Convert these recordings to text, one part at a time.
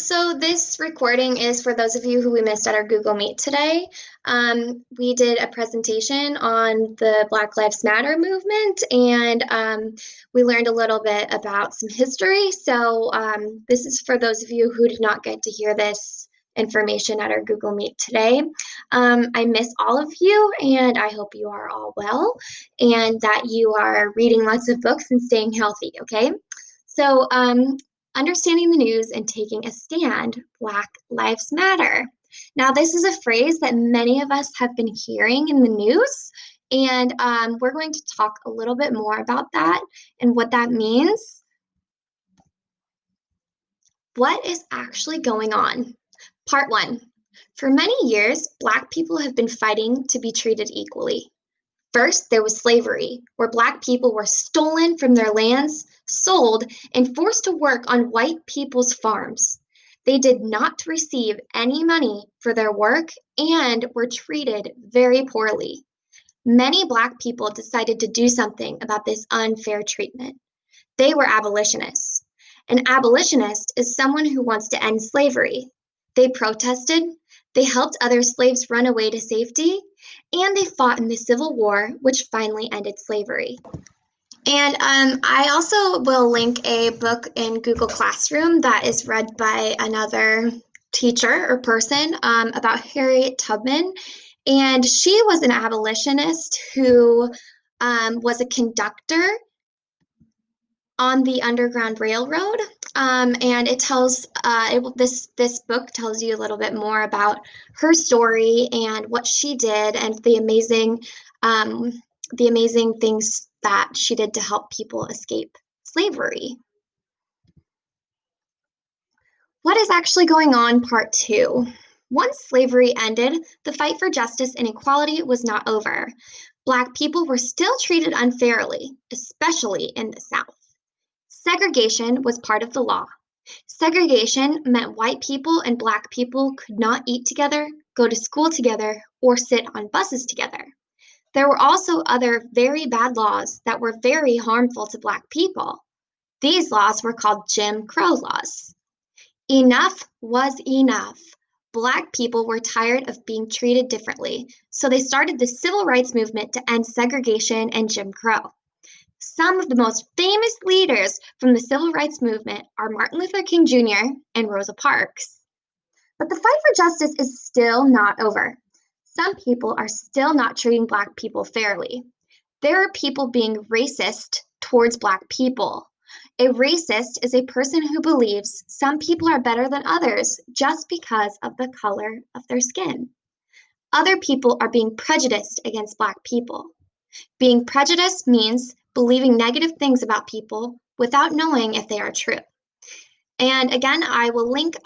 So this recording is for those of you who we missed at our Google Meet today. We did a presentation on the Black Lives Matter movement, and we learned a little bit about some history. So this is for those of you who did not get to hear this information at our Google Meet today. I miss all of you, and I hope you are all well, and that you are reading lots of books and staying healthy, okay? So understanding the news and taking a stand, Black Lives Matter. Now, this is a phrase that many of us have been hearing in the news, and we're going to talk a little bit more about that and what that means. What is actually going on? Part one. For many years, Black people have been fighting to be treated equally. First, there was slavery, where Black people were stolen from their lands, sold, and forced to work on white people's farms. They did not receive any money for their work and were treated very poorly. Many Black people decided to do something about this unfair treatment. They were abolitionists. An abolitionist is someone who wants to end slavery. They protested, they helped other slaves run away to safety, and they fought in the Civil War, which finally ended slavery. And I also will link a book in Google Classroom that is read by another teacher or person about Harriet Tubman. And she was an abolitionist who was a conductor on the Underground Railroad, and it tells this book tells you a little bit more about her story and what she did and the amazing things that she did to help people escape slavery. What is actually going on? Part two. Once slavery ended, the fight for justice and equality was not over. Black people were still treated unfairly, especially in the South. Segregation was part of the law. Segregation meant white people and Black people could not eat together, go to school together, or sit on buses together. There were also other very bad laws that were very harmful to Black people. These laws were called Jim Crow laws. Enough was enough. Black people were tired of being treated differently, so they started the civil rights movement to end segregation and Jim Crow. Some of the most famous leaders from the civil rights movement are Martin Luther King Jr. and Rosa Parks. But the fight for justice is still not over. Some people are still not treating Black people fairly. There are people being racist towards Black people. A racist is a person who believes some people are better than others just because of the color of their skin. Other people are being prejudiced against Black people. Being prejudiced means believing negative things about people without knowing if they are true. And again, I will link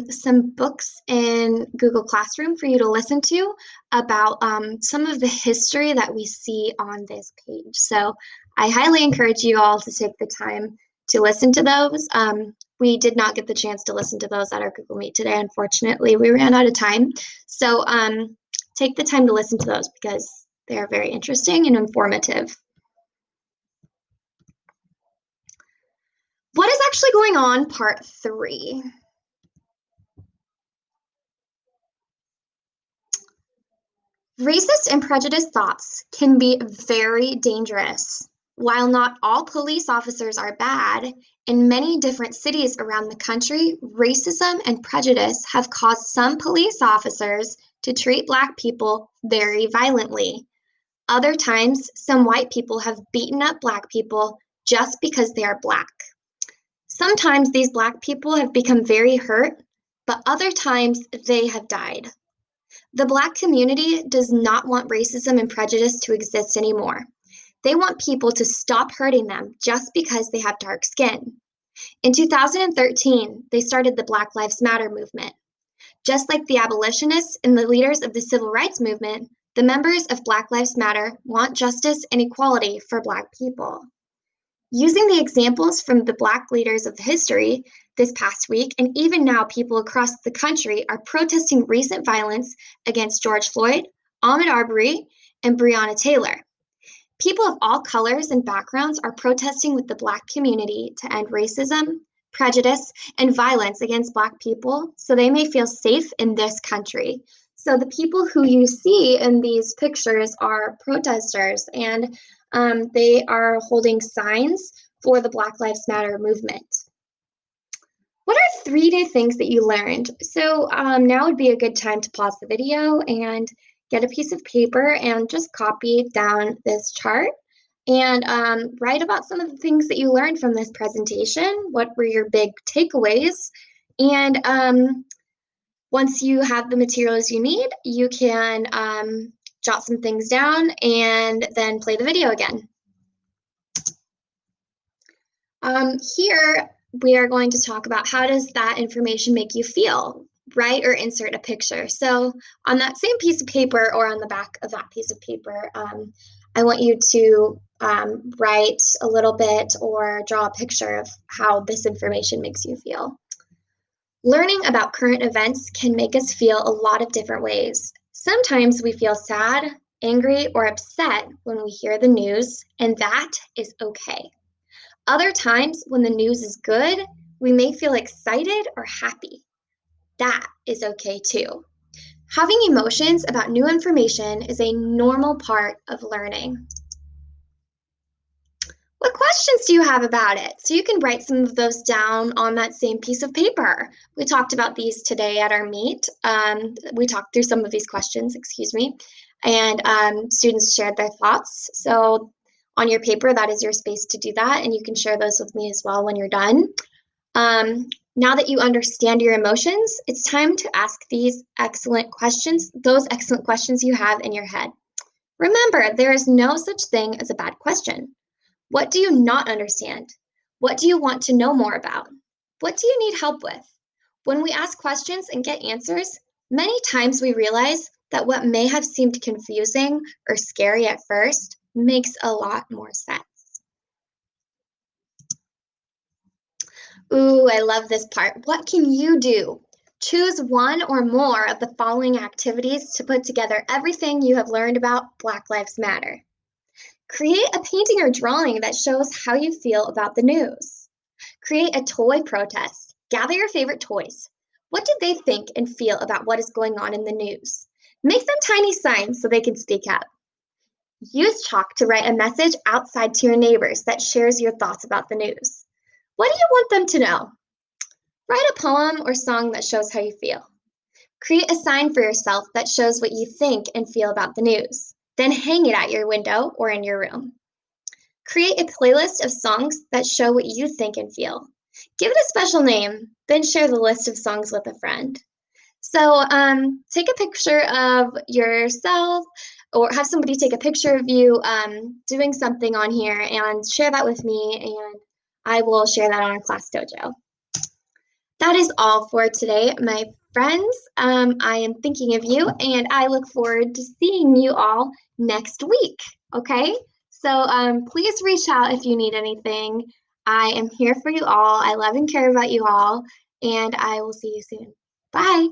some books in Google Classroom for you to listen to about some of the history that we see on this page. So I highly encourage you all to take the time to listen to those. We did not get the chance to listen to those at our Google Meet today. Unfortunately, we ran out of time. So take the time to listen to those because they are very interesting and informative. What is actually going on? Part three. Racist and prejudiced thoughts can be very dangerous. While not all police officers are bad, in many different cities around the country, racism and prejudice have caused some police officers to treat Black people very violently. Other times, some white people have beaten up Black people just because they are Black. Sometimes these Black people have become very hurt, but other times they have died. The Black community does not want racism and prejudice to exist anymore. They want people to stop hurting them just because they have dark skin. In 2013, they started the Black Lives Matter movement. Just like the abolitionists and the leaders of the civil rights movement, the members of Black Lives Matter want justice and equality for Black people. Using the examples from the Black leaders of history this past week, and even now people across the country are protesting recent violence against George Floyd, Ahmaud Arbery, and Breonna Taylor. People of all colors and backgrounds are protesting with the Black community to end racism, prejudice, and violence against Black people so they may feel safe in this country. So the people who you see in these pictures are protesters, and they are holding signs for the Black Lives Matter movement. What are 3 new things that you learned? So now would be a good time to pause the video and get a piece of paper and just copy down this chart and write about some of the things that you learned from this presentation. What were your big takeaways? And once you have the materials you need, you can jot some things down and then play the video again. Here, we are going to talk about how does that information make you feel, write or insert a picture. So on that same piece of paper or on the back of that piece of paper, I want you to write a little bit or draw a picture of how this information makes you feel. Learning about current events can make us feel a lot of different ways. Sometimes we feel sad, angry, or upset when we hear the news, and that is okay. Other times, when the news is good, we may feel excited or happy. That is okay too. Having emotions about new information is a normal part of learning. What questions do you have about it? So you can write some of those down on that same piece of paper. We talked about these today at our meet. We talked through some of these questions, excuse me, and students shared their thoughts. So on your paper, that is your space to do that, and you can share those with me as well when you're done. Now that you understand your emotions, it's time to ask these excellent questions, those excellent questions you have in your head. Remember, there is no such thing as a bad question. What do you not understand? What do you want to know more about? What do you need help with? When we ask questions and get answers, many times we realize that what may have seemed confusing or scary at first makes a lot more sense. Ooh, I love this part. What can you do? Choose one or more of the following activities to put together everything you have learned about Black Lives Matter. Create a painting or drawing that shows how you feel about the news. Create a toy protest. Gather your favorite toys. What do they think and feel about what is going on in the news? Make them tiny signs so they can speak up. Use chalk to write a message outside to your neighbors that shares your thoughts about the news. What do you want them to know? Write a poem or song that shows how you feel. Create a sign for yourself that shows what you think and feel about the news. Then hang it at your window or in your room. Create a playlist of songs that show what you think and feel. Give it a special name, then share the list of songs with a friend. So take a picture of yourself or have somebody take a picture of you doing something on here and share that with me, and I will share that on our Class Dojo. That is all for today, my friends. I am thinking of you, and I look forward to seeing you all next week. Okay? So please reach out if you need anything. I am here for you all. I love and care about you all, and I will see you soon. Bye.